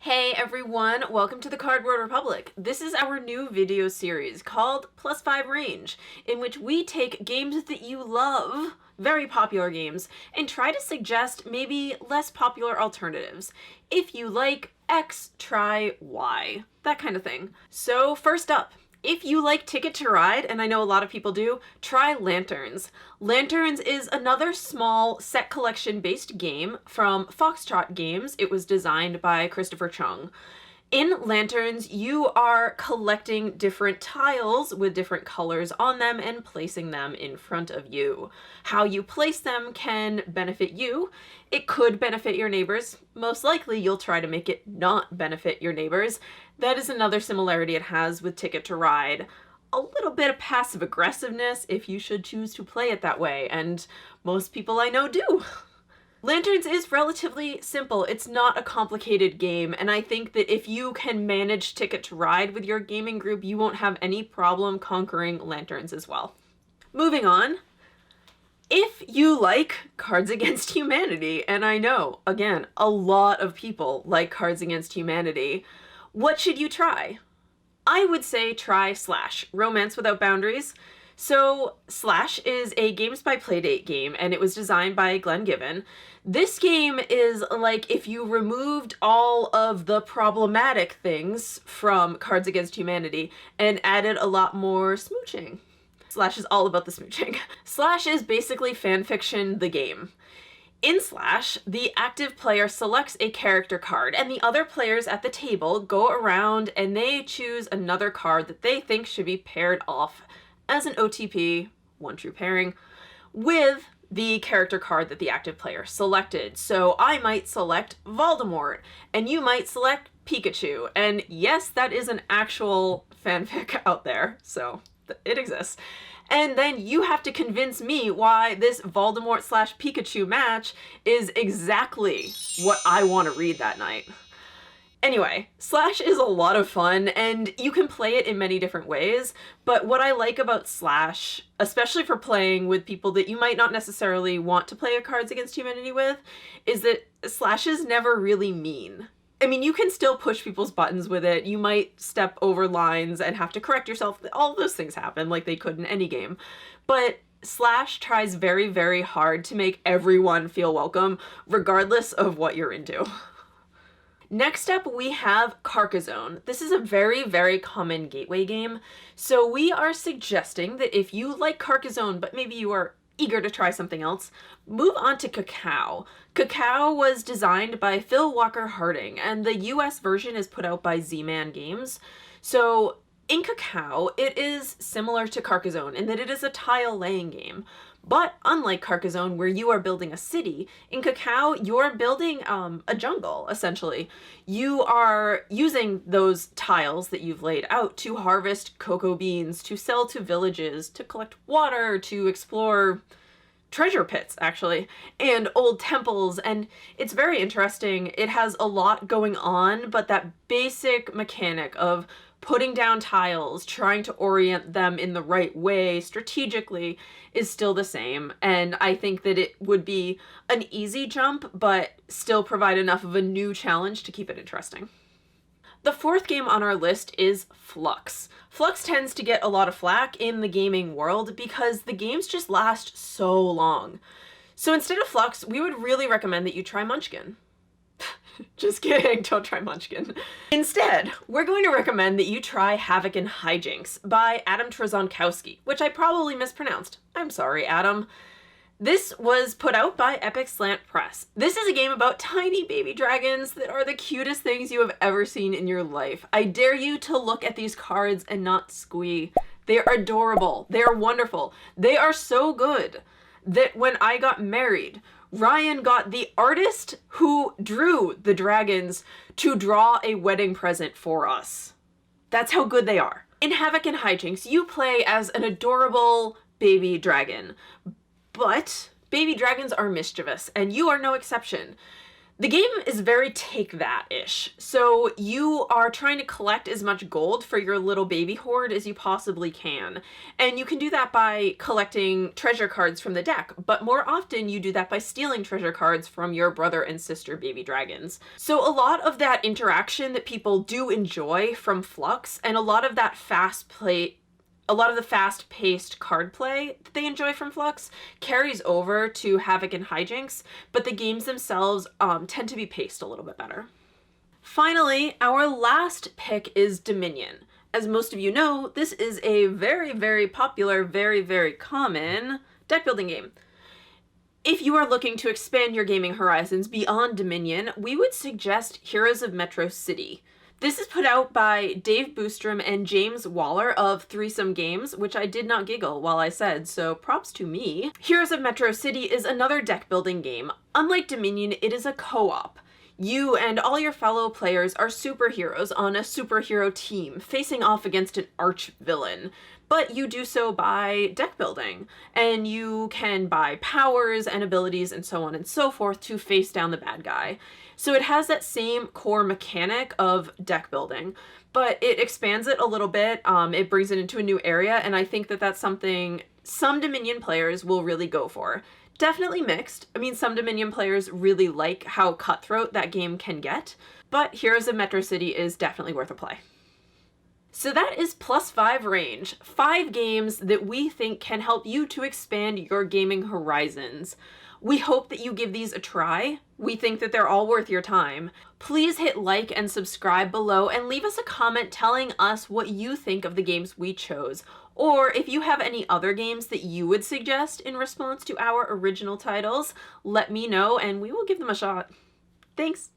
Hey everyone, welcome to the Cardboard Republic. This is our new video series called +5 Range, in which we take games that you love, very popular games, and try to suggest maybe less popular alternatives. If you like X, try Y, that kind of thing. So first up, if you like Ticket to Ride, and I know a lot of people do, try Lanterns. Lanterns is another small set collection based game from Foxtrot Games. It was designed by Christopher Chung. In Lanterns, you are collecting different tiles with different colors on them and placing them in front of you. How you place them can benefit you. It could benefit your neighbors. Most likely, you'll try to make it not benefit your neighbors. That is another similarity it has with Ticket to Ride. A little bit of passive aggressiveness if you should choose to play it that way, and most people I know do. Lanterns is relatively simple. It's not a complicated game, and I think that if you can manage Ticket to Ride with your gaming group, you won't have any problem conquering Lanterns as well. Moving on. If you like Cards Against Humanity, and I know, again, a lot of people like Cards Against Humanity, what should you try? I would say try Slash, Romance Without Boundaries. So Slash is a Games by Playdate game, and it was designed by Glenn Given. This game is like if you removed all of the problematic things from Cards Against Humanity and added a lot more smooching. Slash is all about the smooching. Slash is basically fanfiction the game. In Slash, the active player selects a character card, and the other players at the table go around and they choose another card that they think should be paired off as an OTP, one true pairing, with the character card that the active player selected. So I might select Voldemort, and you might select Pikachu. And yes, that is an actual fanfic out there, so it exists. And then you have to convince me why this Voldemort/Pikachu match is exactly what I want to read that night. Anyway, Slash is a lot of fun, and you can play it in many different ways, but what I like about Slash, especially for playing with people that you might not necessarily want to play a Cards Against Humanity with, is that Slash is never really mean. I mean, you can still push people's buttons with it. You might step over lines and have to correct yourself. All those things happen like they could in any game. But Slash tries very, very hard to make everyone feel welcome, regardless of what you're into. Next up, we have Carcassonne. This is a very, very common gateway game. So we are suggesting that if you like Carcassonne, but maybe you are eager to try something else, move on to Cacao. Cacao was designed by Phil Walker Harding, and the US version is put out by Z-Man Games. So in Cacao, it is similar to Carcassonne in that it is a tile laying game. But unlike Carcassonne, where you are building a city, in Cacao, you're building a jungle, essentially. You are using those tiles that you've laid out to harvest cocoa beans, to sell to villages, to collect water, to explore treasure pits, actually, and old temples, and it's very interesting. It has a lot going on, but that basic mechanic of putting down tiles, trying to orient them in the right way strategically is still the same, and I think that it would be an easy jump, but still provide enough of a new challenge to keep it interesting. The fourth game on our list is Flux. Flux tends to get a lot of flack in the gaming world because the games just last so long. So instead of Flux, we would really recommend that you try Munchkin. Just kidding, don't try Munchkin. Instead, we're going to recommend that you try Havoc and Hijinks by Adam Trzaskowski, which I probably mispronounced. I'm sorry, Adam. This was put out by Epic Slant Press. This is a game about tiny baby dragons that are the cutest things you have ever seen in your life. I dare you to look at these cards and not squee. They are adorable. They are wonderful. They are so good that when I got married, Ryan got the artist who drew the dragons to draw a wedding present for us. That's how good they are. In Havoc and Hijinks, you play as an adorable baby dragon, but baby dragons are mischievous, and you are no exception. The game is very take that-ish. So you are trying to collect as much gold for your little baby hoard as you possibly can. And you can do that by collecting treasure cards from the deck, but more often you do that by stealing treasure cards from your brother and sister baby dragons. So a lot of that interaction that people do enjoy from Flux, and a lot of that the fast-paced card play that they enjoy from Flux carries over to Havoc and Hijinks, but the games themselves tend to be paced a little bit better. Finally, our last pick is Dominion. As most of you know, this is a very, very popular, very, very common deck building game. If you are looking to expand your gaming horizons beyond Dominion, we would suggest Heroes of Metro City. This is put out by Dave Boostrom and James Waller of Threesome Games, which I did not giggle while I said, so props to me. Heroes of Metro City is another deck building game. Unlike Dominion, it is a co-op. You and all your fellow players are superheroes on a superhero team, facing off against an arch-villain. But you do so by deck building, and you can buy powers and abilities and so on and so forth to face down the bad guy. So it has that same core mechanic of deck building, but it expands it a little bit. It brings it into a new area, and I think that that's something some Dominion players will really go for. Definitely mixed. I mean, some Dominion players really like how cutthroat that game can get, but Heroes of Metro City is definitely worth a play. So that is +5 range, 5 games that we think can help you to expand your gaming horizons. We hope that you give these a try. We think that they're all worth your time. Please hit like and subscribe below and leave us a comment telling us what you think of the games we chose. Or if you have any other games that you would suggest in response to our original titles, let me know and we will give them a shot. Thanks!